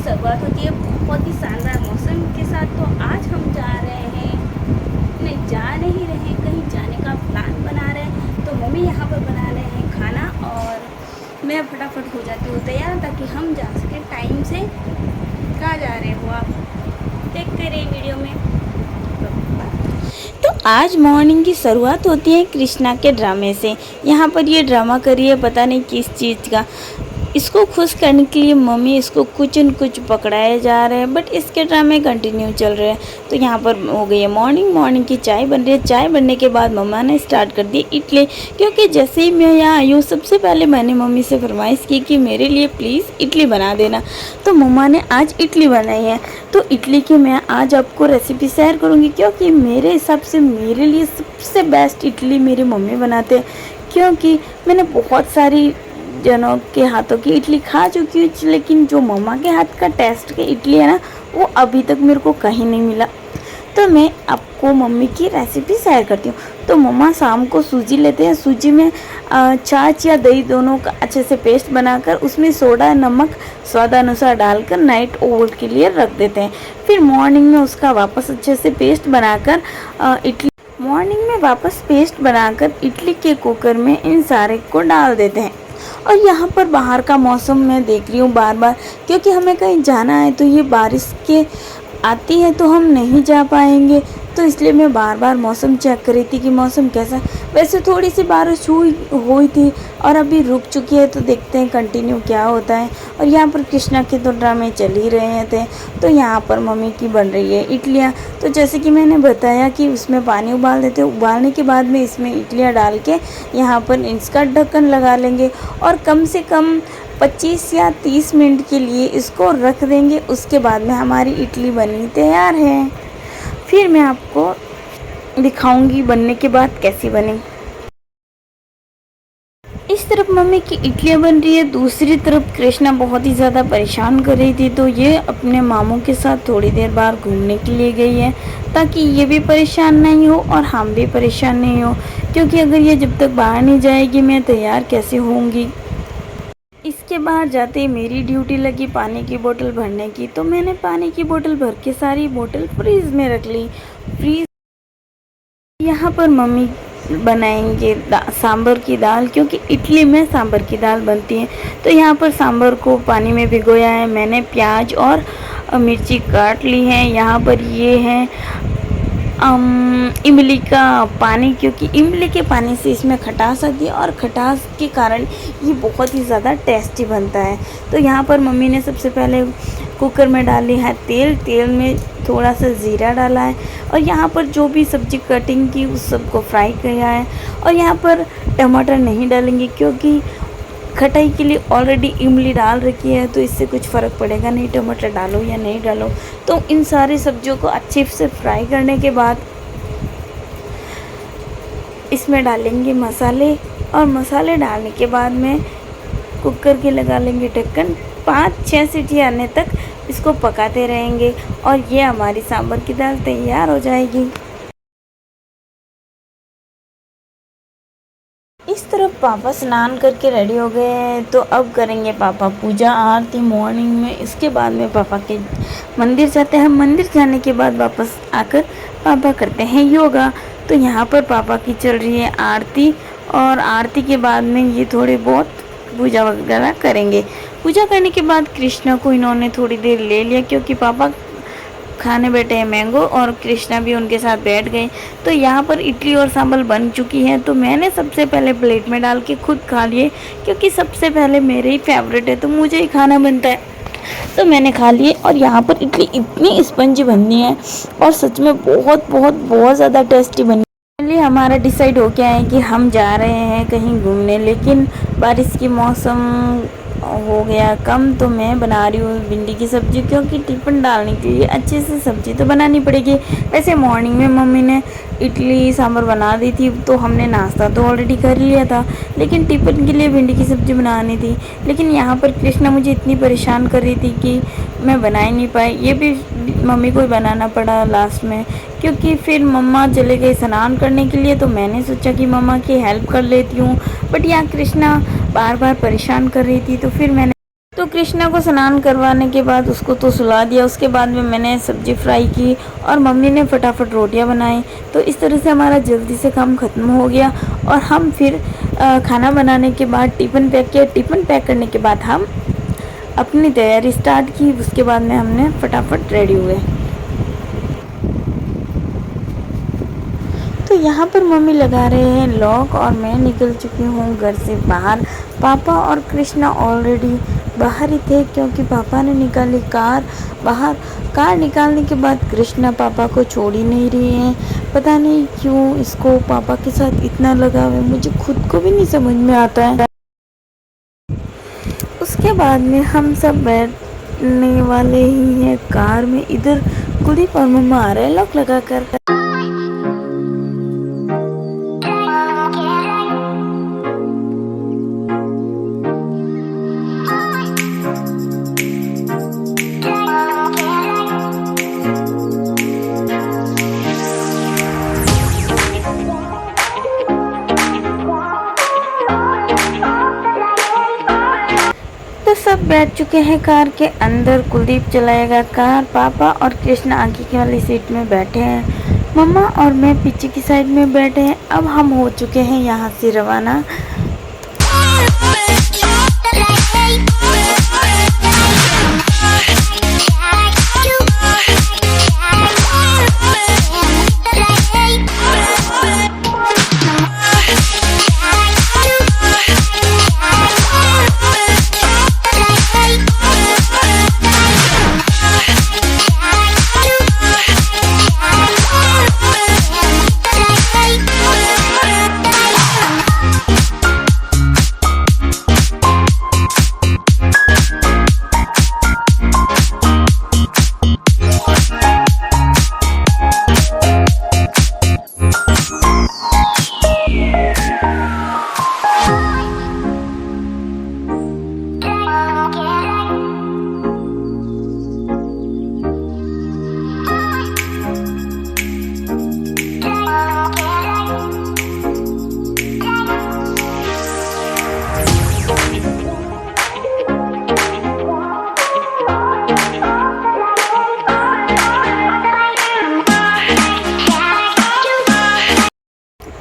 शुरुआत होती है बहुत ही शानदार मौसम के साथ। तो आज हम जा रहे हैं, नहीं जा नहीं रहे हैं, कहीं जाने का प्लान बना रहे हैं। तो मम्मी यहाँ पर बना रहे हैं खाना और मैं फटाफट हो जाती हूँ तैयार ताकि हम जा सकें टाइम से। कहाँ जा रहे हो आप, देखते रहिए वीडियो में। तो आज मॉर्निंग की शुरुआत होती है कृष्णा के ड्रामे से। यहाँ पर ये ड्रामा करी है पता नहीं किस चीज़ का। इसको खुश करने के लिए मम्मी इसको कुछ न कुछ पकड़ाए जा रहे हैं, बट इसके ड्रामे कंटिन्यू चल रहे हैं। तो यहाँ पर हो गई है मॉर्निंग की चाय बन रही है। चाय बनने के बाद मम्मा ने स्टार्ट कर दी इडली, क्योंकि जैसे ही मैं यहाँ आई हूँ सबसे पहले मैंने मम्मी से फरमाइश की कि मेरे लिए प्लीज़ इडली बना देना। तो मम्मा ने आज इडली बनाई है। तो इडली की मैं आज आपको रेसिपी शेयर करूँगी, क्योंकि मेरे हिसाब से मेरे लिए सबसे बेस्ट इडली मेरी मम्मी बनाते हैं। क्योंकि मैंने बहुत सारी जनों के हाथों की इडली खा चुकी हूँ, लेकिन जो मम्मा के हाथ का टेस्ट की इडली है ना, वो अभी तक मेरे को कहीं नहीं मिला। तो मैं आपको मम्मी की रेसिपी शेयर करती हूँ। तो मम्मा शाम को सूजी लेते हैं, सूजी में छाछ या दही दोनों का अच्छे से पेस्ट बनाकर उसमें सोडा नमक स्वादानुसार डालकर नाइट ओवर के लिए रख देते हैं। फिर मॉर्निंग में उसका वापस अच्छे से पेस्ट बनाकर इडली के कुकर में इन सारे को डाल देते हैं। और यहाँ पर बाहर का मौसम मैं देख रही हूँ बार बार, क्योंकि हमें कहीं जाना है। तो ये बारिश के आती है तो हम नहीं जा पाएंगे, तो इसलिए मैं बार बार मौसम चेक कर रही थी कि मौसम कैसा। वैसे थोड़ी सी बारिश हुई थी और अभी रुक चुकी है, तो देखते हैं कंटिन्यू क्या होता है। और यहाँ पर कृष्णा के तो ड्रामे चल ही रहे थे। तो यहाँ पर मम्मी की बन रही है इडलियाँ। तो जैसे कि मैंने बताया कि उसमें पानी उबाल देते हैं, उबालने के बाद में इसमें इडलियाँ डाल के यहाँ पर इसका ढक्कन लगा लेंगे और कम से कम 25 या 30 मिनट के लिए इसको रख देंगे। उसके बाद में हमारी इडली बनी तैयार है। फिर मैं आपको दिखाऊंगी बनने के बाद कैसी बनी। इस तरफ मम्मी की इडलियाँ बन रही है, दूसरी तरफ कृष्णा बहुत ही ज़्यादा परेशान कर रही थी। तो ये अपने मामू के साथ थोड़ी देर बाहर घूमने के लिए गई है, ताकि ये भी परेशान नहीं हो और हम भी परेशान नहीं हो। क्योंकि अगर ये जब तक बाहर नहीं जाएगी मैं तैयार कैसे होंगी। इसके बाहर जाते ही मेरी ड्यूटी लगी पानी की बोतल भरने की। तो मैंने पानी की बोतल भर के सारी बोतल फ्रीज में रख ली। यहाँ पर मम्मी बनाएंगे सांभर की दाल, क्योंकि इडली में सांभर की दाल बनती है। तो यहाँ पर सांभर को पानी में भिगोया है मैंने, प्याज और मिर्ची काट ली है। यहाँ पर ये है इमली का पानी, क्योंकि इमली के पानी से इसमें खटास आती है और खटास के कारण ये बहुत ही ज़्यादा टेस्टी बनता है। तो यहाँ पर मम्मी ने सबसे पहले कुकर में डाली है तेल में थोड़ा सा ज़ीरा डाला है और यहाँ पर जो भी सब्ज़ी कटिंग की उस सबको फ्राई किया है। और यहाँ पर टमाटर नहीं डालेंगे, क्योंकि खटाई के लिए ऑलरेडी इमली डाल रखी है, तो इससे कुछ फ़र्क पड़ेगा नहीं टमाटर डालो या नहीं डालो। तो इन सारी सब्जियों को अच्छे से फ्राई करने के बाद इसमें डालेंगे मसाले, और मसाले डालने के बाद में कुकर के लगा लेंगे ढक्कन। 5-6 सीटी आने तक इसको पकाते रहेंगे और ये हमारी सांभर की दाल तैयार हो जाएगी। इस तरफ पापा स्नान करके रेडी हो गए हैं, तो अब करेंगे पापा पूजा आरती मॉर्निंग में। इसके बाद में पापा के मंदिर जाते हैं। मंदिर जाने के बाद वापस आकर पापा करते हैं योगा। तो यहाँ पर पापा की चल रही है आरती, और आरती के बाद में ये थोड़ी बहुत पूजा वगैरह करेंगे। पूजा करने के बाद कृष्णा को इन्होंने थोड़ी देर ले लिया, क्योंकि पापा खाने बैठे हैं मैंगो और कृष्णा भी उनके साथ बैठ गए। तो यहाँ पर इडली और सांभर बन चुकी है। तो मैंने सबसे पहले प्लेट में डाल के खुद खा लिए, क्योंकि सबसे पहले मेरे ही फेवरेट है तो मुझे ही खाना बनता है। तो मैंने खा लिए। और यहाँ पर इडली इतनी स्पंजी बननी है और सच में बहुत बहुत बहुत ज़्यादा टेस्टी बनी। फाइनली हमारा डिसाइड हो गया है कि हम जा रहे हैं कहीं घूमने, लेकिन बारिश की मौसम हो गया कम। तो मैं बना रही हूँ भिंडी की सब्ज़ी, क्योंकि टिफ़िन डालने के लिए अच्छे से सब्ज़ी तो बनानी पड़ेगी। वैसे मॉर्निंग में मम्मी ने इडली सांभर बना दी थी, तो हमने नाश्ता तो ऑलरेडी कर लिया था, लेकिन टिफ़िन के लिए भिंडी की सब्ज़ी बनानी थी। लेकिन यहाँ पर कृष्णा मुझे इतनी परेशान कर रही थी कि मैं बना ही नहीं पाई। ये भी मम्मी को ही बनाना पड़ा लास्ट में, क्योंकि फिर मम्मा चले गए स्नान करने के लिए। तो मैंने सोचा कि मम्मा की हेल्प कर लेती हूँ, बट यहाँ कृष्णा बार बार परेशान कर रही थी। तो फिर मैंने तो कृष्णा को स्नान करवाने के बाद उसको तो सुला दिया। उसके बाद में मैंने सब्जी फ्राई की और मम्मी ने फटाफट रोटियां बनाई। तो इस तरह से हमारा जल्दी से काम ख़त्म हो गया और हम फिर खाना बनाने के बाद टिफ़िन पैक किया। टिफ़िन पैक करने के बाद हम अपनी तैयारी स्टार्ट की। उसके बाद में हमने फटाफट रेडी हुए। तो यहाँ पर मम्मी लगा रहे हैं लॉक और मैं निकल चुकी हूँ घर से बाहर। पापा और कृष्णा ऑलरेडी बाहर ही थे क्योंकि पापा ने निकाली कार बाहर। कार निकालने के बाद कृष्णा पापा को छोड़ ही नहीं रही हैं। पता नहीं क्यों इसको पापा के साथ इतना लगाव है, मुझे खुद को भी नहीं समझ में आता है। उसके बाद में हम सब बैठने वाले ही हैं कार में। इधर कुलदीप और मम्मा आ रहे हैं लॉक लगा कर। तो सब बैठ चुके हैं कार के अंदर। कुलदीप चलाएगा कार, पापा और कृष्णा आगे की वाली सीट में बैठे हैं, मम्मा और मैं पीछे की साइड में बैठे हैं। अब हम हो चुके हैं यहाँ से रवाना।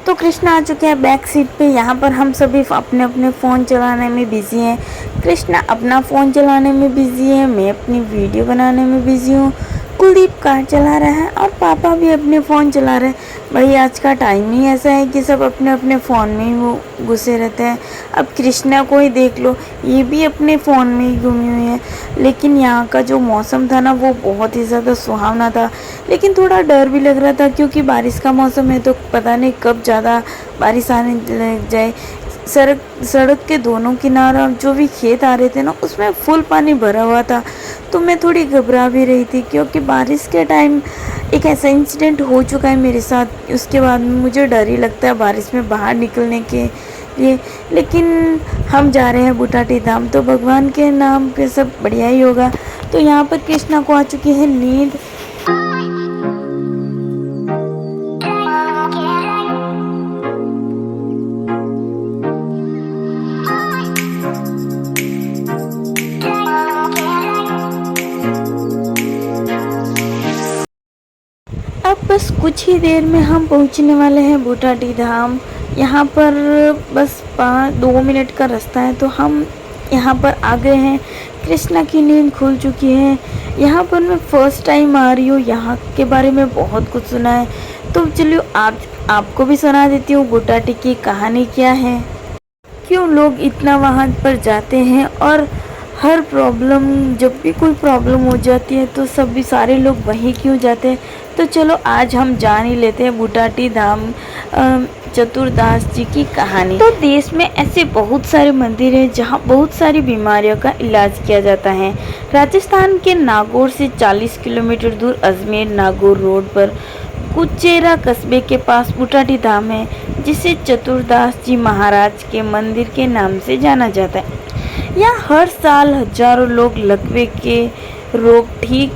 तो कृष्णा आ चुके हैं बैक सीट पे। यहाँ पर हम सभी अपने अपने फ़ोन चलाने में बिज़ी हैं। कृष्णा अपना फ़ोन चलाने में बिज़ी है, मैं अपनी वीडियो बनाने में बिज़ी हूँ, कुलदीप कार चला रहा है और पापा भी अपने फ़ोन चला रहे हैं। भाई आज का टाइम ही ऐसा है कि सब अपने अपने फ़ोन में ही वो घुसे रहते हैं। अब कृष्णा को ही देख लो, ये भी अपने फ़ोन में ही घूमी हुई है। लेकिन यहाँ का जो मौसम था ना वो बहुत ही ज़्यादा सुहावना था, लेकिन थोड़ा डर भी लग रहा था क्योंकि बारिश का मौसम है तो पता नहीं कब ज़्यादा बारिश आने लग जाए। सड़क के दोनों किनारा जो भी खेत आ रहे थे ना उसमें फुल पानी भरा हुआ था। तो मैं थोड़ी घबरा भी रही थी क्योंकि बारिश के टाइम एक ऐसा इंसिडेंट हो चुका है मेरे साथ। उसके बाद मुझे डर ही लगता है बारिश में बाहर निकलने के लिए। लेकिन हम जा रहे हैं बुटाटी धाम, तो भगवान के नाम पे सब बढ़िया ही होगा। तो यहाँ पर कृष्णा को आ चुकी है नींद। अब बस कुछ ही देर में हम पहुंचने वाले हैं बुटाटी धाम। यहाँ पर बस 2 मिनट का रास्ता है तो हम यहाँ पर आ गए हैं। कृष्णा की नींद खुल चुकी है। यहाँ पर मैं फ़र्स्ट टाइम आ रही हूँ, यहाँ के बारे में बहुत कुछ सुना है। तो चलिए आपको भी सुना देती हूँ बुटाटी की कहानी क्या है, क्यों लोग इतना वहाँ पर जाते हैं और हर प्रॉब्लम, जब भी कोई प्रॉब्लम हो जाती है तो सभी सारे लोग वहीं क्यों जाते हैं। तो चलो आज हम जान ही लेते हैं बुटाटी धाम चतुरदास जी की कहानी। तो देश में ऐसे बहुत सारे मंदिर हैं जहां बहुत सारी बीमारियों का इलाज किया जाता है। राजस्थान के नागौर से 40 किलोमीटर दूर अजमेर नागौर रोड पर कुचेरा कस्बे के पास बुटाटी धाम है, जिसे चतुरदास जी महाराज के मंदिर के नाम से जाना जाता है। यहाँ हर साल हजारों लोग लकवे के रोग ठीक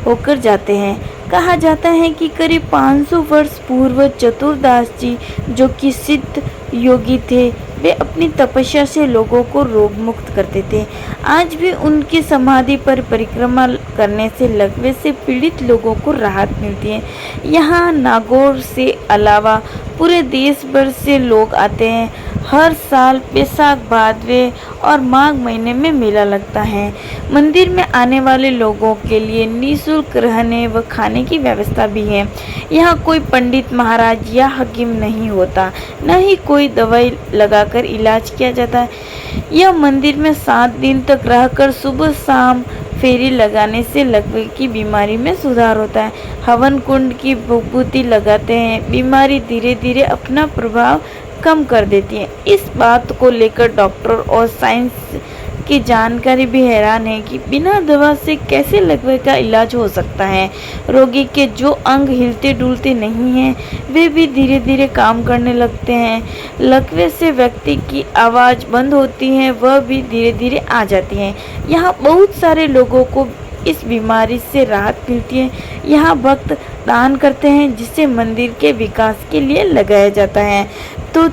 होकर जाते हैं। कहा जाता है कि करीब 500 वर्ष पूर्व चतुरदास जी, जो कि सिद्ध योगी थे, वे अपनी तपस्या से लोगों को रोग मुक्त करते थे। आज भी उनकी समाधि पर परिक्रमा करने से लकवे से पीड़ित लोगों को राहत मिलती है। यहाँ नागौर से अलावा पूरे देश भर से लोग आते हैं। हर साल बैसाख, भादवे और माघ महीने में मेला लगता है। मंदिर में आने वाले लोगों के लिए निःशुल्क रहने व खाने की व्यवस्था भी है। यहाँ कोई पंडित महाराज या हकीम नहीं होता, न ही कोई दवाई लगाकर इलाज किया जाता है। यह मंदिर में 7 दिन तक रहकर सुबह शाम फेरी लगाने से लकवे की बीमारी में सुधार होता है। हवन कुंड की विभूति लगाते हैं, बीमारी धीरे धीरे अपना प्रभाव कम कर देती है। इस बात को लेकर डॉक्टर और साइंस की जानकारी भी हैरान है कि बिना दवा से कैसे लकवे का इलाज हो सकता है। रोगी के जो अंग हिलते डुलते नहीं हैं, वे भी धीरे धीरे काम करने लगते हैं। लकवे से व्यक्ति की आवाज़ बंद होती है, वह भी धीरे धीरे आ जाती है। यहाँ बहुत सारे लोगों को इस बीमारी से राहत मिलती है। यहाँ भक्त दान करते हैं, जिससे मंदिर के विकास के लिए लगाया जाता है। तो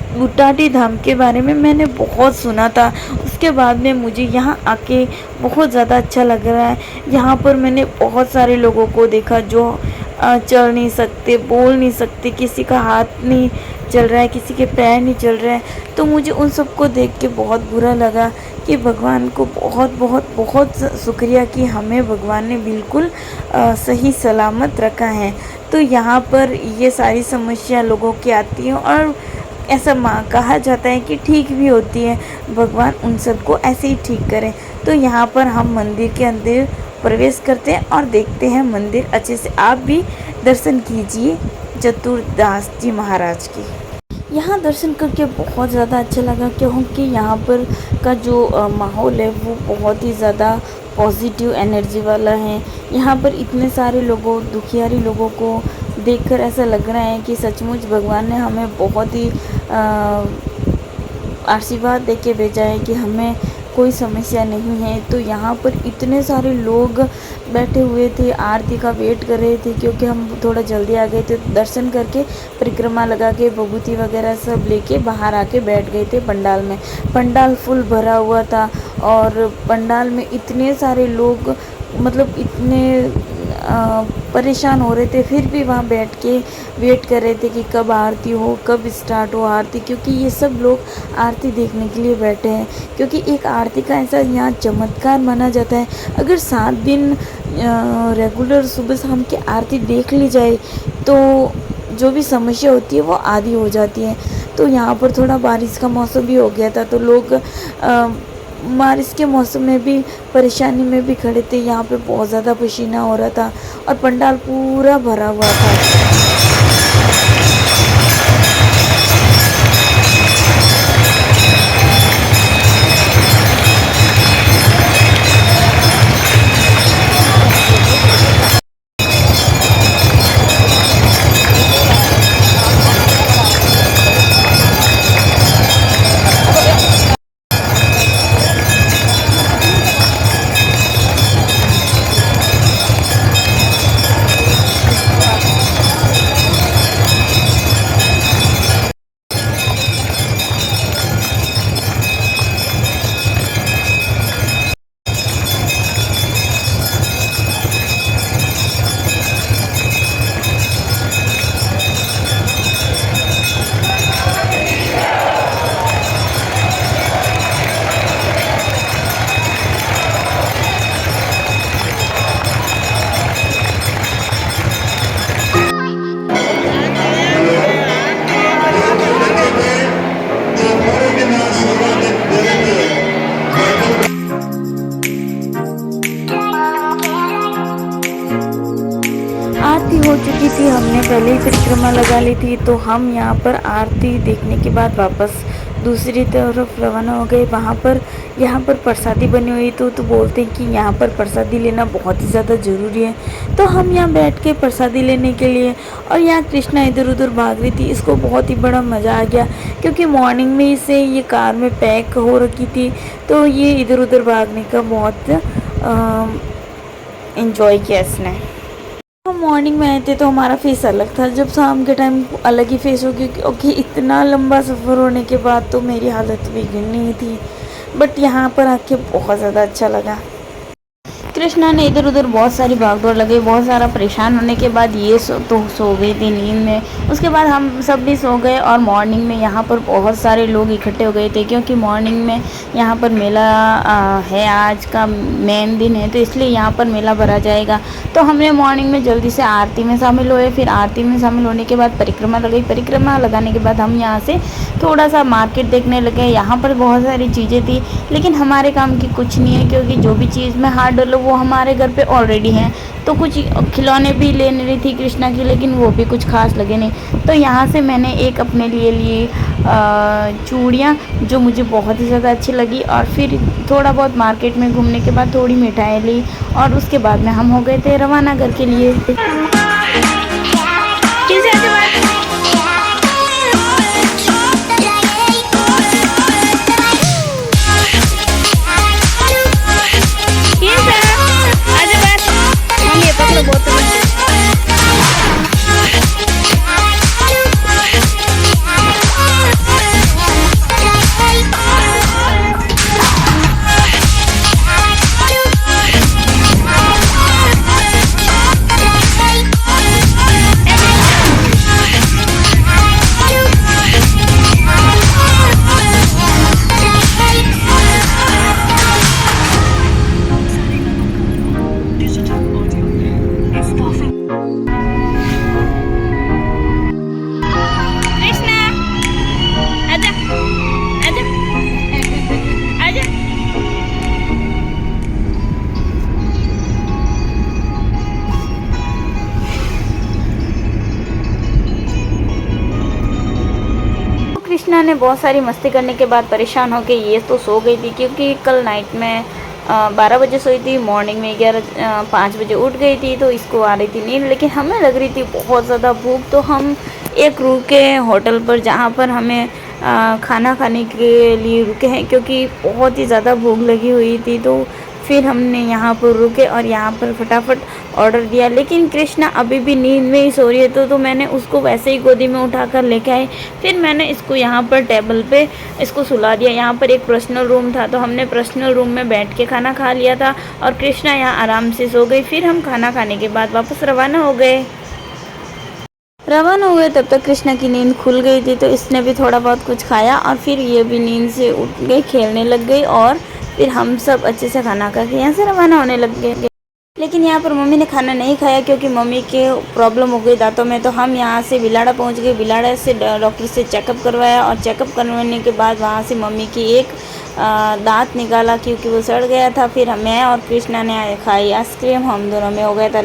बुटाटी धाम के बारे में मैंने बहुत सुना था, उसके बाद में मुझे यहाँ आके बहुत ज़्यादा अच्छा लग रहा है। यहाँ पर मैंने बहुत सारे लोगों को देखा जो चल नहीं सकते, बोल नहीं सकते, किसी का हाथ नहीं चल रहा है, किसी के पैर नहीं चल रहे हैं। तो मुझे उन सबको देख के बहुत बुरा लगा कि भगवान को बहुत बहुत बहुत शुक्रिया कि हमें भगवान ने बिल्कुल सही सलामत रखा है। तो यहाँ पर ये सारी समस्या लोगों की आती हैं और ऐसा कहा जाता है कि ठीक भी होती है। भगवान उन सबको ऐसे ही ठीक करें। तो यहाँ पर हम मंदिर के अंदर प्रवेश करते हैं और देखते हैं मंदिर अच्छे से। आप भी दर्शन कीजिए चतुरदास जी महाराज की। यहाँ दर्शन करके बहुत ज़्यादा अच्छा लगा, क्योंकि यहाँ पर का जो माहौल है वो बहुत ही ज़्यादा पॉजिटिव एनर्जी वाला है। यहाँ पर इतने सारे लोगों, दुखियारी लोगों को देखकर ऐसा लग रहा है कि सचमुच भगवान ने हमें बहुत ही आशीर्वाद दे के भेजा है कि हमें कोई समस्या नहीं है। तो यहाँ पर इतने सारे लोग बैठे हुए थे, आरती का वेट कर रहे थे, क्योंकि हम थोड़ा जल्दी आ गए थे। दर्शन करके परिक्रमा लगा के विभूति वगैरह सब लेके बाहर आके बैठ गए थे पंडाल में। पंडाल फुल भरा हुआ था और पंडाल में इतने सारे लोग, मतलब इतने परेशान हो रहे थे, फिर भी वहाँ बैठ के वेट कर रहे थे कि कब आरती हो, कब स्टार्ट हो आरती, क्योंकि ये सब लोग आरती देखने के लिए बैठे हैं। क्योंकि एक आरती का ऐसा यहाँ चमत्कार माना जाता है, अगर 7 दिन रेगुलर सुबह शाम की आरती देख ली जाए तो जो भी समस्या होती है वो आधी हो जाती है। तो यहाँ पर थोड़ा बारिश का मौसम भी हो गया था, तो लोग बारिश के मौसम में भी परेशानी में भी खड़े थे। यहाँ पे बहुत ज़्यादा पसीना हो रहा था और पंडाल पूरा भरा हुआ था। आरती हो चुकी थी, हमने पहले ही परिक्रमा लगा ली थी। तो हम यहाँ पर आरती देखने के बाद वापस दूसरी तरफ रवाना हो गए। वहाँ पर यहाँ पर प्रसादी बनी हुई तो बोलते हैं कि यहाँ पर प्रसादी लेना बहुत ही ज़्यादा ज़रूरी है। तो हम यहाँ बैठ के प्रसादी लेने के लिए, और यहाँ कृष्णा इधर उधर भाग रही थी। इसको बहुत ही बड़ा मज़ा आ गया, क्योंकि मॉर्निंग में से ये कार में पैक हो रखी थी, तो ये इधर उधर भागने का बहुत इन्जॉय किया इसने। हम मॉर्निंग में आए थे तो हमारा फेस अलग था, जब शाम के टाइम अलग ही फेस हो गया, क्योंकि इतना लंबा सफ़र होने के बाद तो मेरी हालत भी गिरनी थी। बट यहाँ पर आके बहुत ज़्यादा अच्छा लगा। कृष्णा ने इधर उधर बहुत सारी भागदौड़ लगी, बहुत सारा परेशान होने के बाद ये सो गई थी नींद में। उसके बाद हम सब भी सो गए और मॉर्निंग में यहाँ पर बहुत सारे लोग इकट्ठे हो गए थे, क्योंकि मॉर्निंग में यहाँ पर मेला है, आज का मेन दिन है, तो इसलिए यहाँ पर मेला भरा जाएगा। तो हमने मॉर्निंग में जल्दी से आरती में शामिल हुए। फिर आरती में शामिल होने के बाद परिक्रमा लगाई। परिक्रमा लगाने के बाद हम यहाँ से थोड़ा सा मार्केट देखने लगे। यहाँ पर बहुत सारी चीज़ें थी, लेकिन हमारे काम की कुछ नहीं है, क्योंकि जो भी चीज़ मैं हाथ डालूँ वो हमारे घर पे ऑलरेडी हैं। तो कुछ खिलौने भी लेने रही थी कृष्णा की, लेकिन वो भी कुछ खास लगे नहीं। तो यहाँ से मैंने एक अपने लिए लिए चूड़ियाँ, जो मुझे बहुत ही ज़्यादा अच्छी लगी। और फिर थोड़ा बहुत मार्केट में घूमने के बाद थोड़ी मिठाई ली, और उसके बाद में हम हो गए थे रवाना घर के लिए। कृष्णा ने बहुत सारी मस्ती करने के बाद परेशान होकर ये तो सो गई थी, क्योंकि कल नाइट में 12 बजे सोई थी, मॉर्निंग में 5 बजे उठ गई थी, तो इसको आ रही थी नींद। लेकिन हमें लग रही थी बहुत ज़्यादा भूख, तो हम एक रुके होटल पर, जहाँ पर हमें खाना खाने के लिए रुके हैं, क्योंकि बहुत ही ज़्यादा भूख लगी हुई थी। तो फिर हमने यहाँ पर रुके और यहाँ पर फटाफट ऑर्डर दिया। लेकिन कृष्णा अभी भी नींद में ही सो रही है, तो मैंने उसको वैसे ही गोदी में उठाकर लेके आई। फिर मैंने इसको यहाँ पर टेबल पे इसको सुला दिया। यहाँ पर एक पर्सनल रूम था, तो हमने पर्सनल रूम में बैठ के खाना खा लिया था, और कृष्णा यहाँ आराम से सो गई। फिर हम खाना खाने के बाद वापस रवाना हो गए। तब तक कृष्णा की नींद खुल गई थी, तो इसने भी थोड़ा बहुत कुछ खाया, और फिर ये भी नींद से उठ गई, खेलने लग गई। और फिर हम सब अच्छे से खाना खा के यहाँ से रवाना होने लग गए। लेकिन यहाँ पर मम्मी ने खाना नहीं खाया, क्योंकि मम्मी के प्रॉब्लम हो गई दांतों में। तो हम यहाँ से बिलाड़ा पहुँच गए। बिलाड़ा से डॉक्टर से चेकअप करवाया, और चेकअप करवाने के बाद वहाँ से मम्मी की एक दांत निकाला, क्योंकि वो सड़ गया था। फिर मैं और कृष्णा ने खाई आइसक्रीम। हम दोनों में हो गया था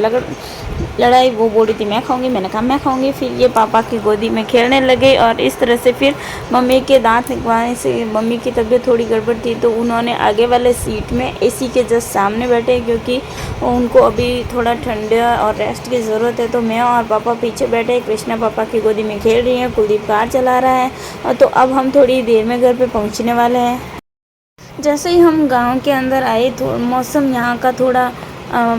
लड़ाई। वो बोल रही थी मैं खाऊंगी, मैंने कहा मैं खाऊंगी। फिर ये पापा की गोदी में खेलने लगे, और इस तरह से फिर मम्मी के दांत निकलवाने से मम्मी की तबीयत थोड़ी गड़बड़ थी, तो उन्होंने आगे वाले सीट में एसी के जस्ट सामने बैठे, क्योंकि उनको अभी थोड़ा ठंडा और रेस्ट की ज़रूरत है। तो मैं और पापा पीछे बैठे, कृष्णा पापा की गोदी में खेल रही हैं, कुलदीप कार चला रहा है। और तो अब हम थोड़ी देर में घर पर पहुँचने वाले हैं। जैसे ही हम गांव के अंदर आए, तो मौसम यहाँ का थोड़ा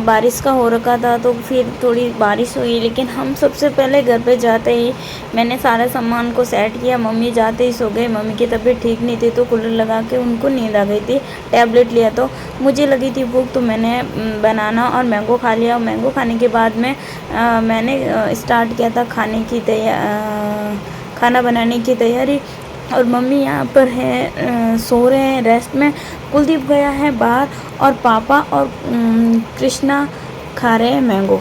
बारिश का हो रखा था, तो फिर थोड़ी बारिश हुई। लेकिन हम सबसे पहले घर पे जाते ही मैंने सारे सामान को सेट किया। मम्मी जाते ही सो गई। मम्मी की तबीयत ठीक नहीं थी, तो कूलर लगा के उनको नींद आ गई थी। टैबलेट लिया, तो मुझे लगी थी भूख, तो मैंने बनाना और मैंगो खा लिया। मैंगो खाने के बाद में मैंने स्टार्ट किया था खाना बनाने की तैयारी। और मम्मी यहाँ पर है, सो रहे हैं रेस्ट में। कुलदीप गया है बाहर, और पापा और कृष्णा खा रहे हैं मैंगो।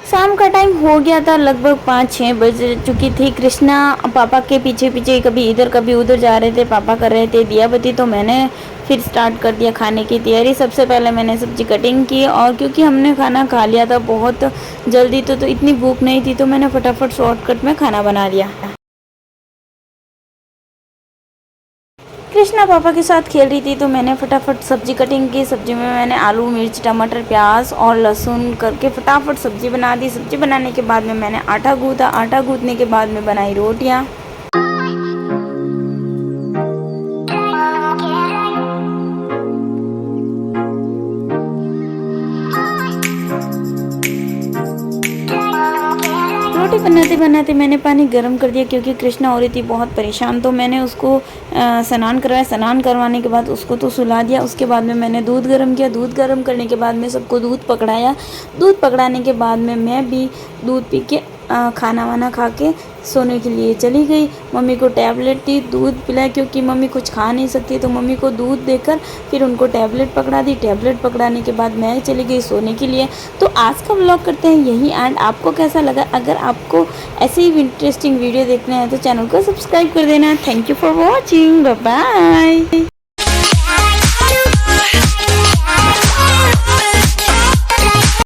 शाम का टाइम हो गया था, लगभग 5-6 बज चुकी थी। कृष्णा पापा के पीछे पीछे कभी इधर कभी उधर जा रहे थे। पापा कर रहे थे दिया बत्ती, तो मैंने फिर स्टार्ट कर दिया खाने की तैयारी। सबसे पहले मैंने सब्जी कटिंग की, और क्योंकि हमने खाना खा लिया था बहुत जल्दी, तो इतनी भूख नहीं थी, तो मैंने फटाफट शॉर्टकट में खाना बना लिया। कृष्णा पापा के साथ खेल रही थी, तो मैंने फटाफट सब्जी कटिंग की। सब्जी में मैंने आलू, मिर्च, टमाटर, प्याज और लहसुन करके फटाफट सब्जी बना दी। सब्जी बनाने के बाद में मैंने आटा गूँथा। आटा गूँथने के बाद में बनाई रोटियाँ। बनाते मैंने पानी गर्म कर दिया क्योंकि कृष्णा हो रही थी बहुत परेशान, तो मैंने उसको स्नान करवाया। स्नान करवाने के बाद उसको तो सुला दिया। उसके बाद में मैंने दूध गर्म किया। दूध गर्म करने के बाद में सबको दूध पकड़ाया। दूध पकड़ाने के बाद में मैं भी दूध पी के खाना वाना खा के सोने के लिए चली गई। मम्मी को टैबलेट दी, दूध पिलाया क्योंकि मम्मी कुछ खा नहीं सकती, तो मम्मी को दूध देकर फिर उनको टैबलेट पकड़ा दी। टैबलेट पकड़ाने के बाद मैं चली गई सोने के लिए। तो आज का व्लॉग करते हैं यही एंड। आपको कैसा लगा? अगर आपको ऐसे ही इंटरेस्टिंग वीडियो देखना है तो चैनल को सब्सक्राइब कर देना। Thank you for watching, bye bye.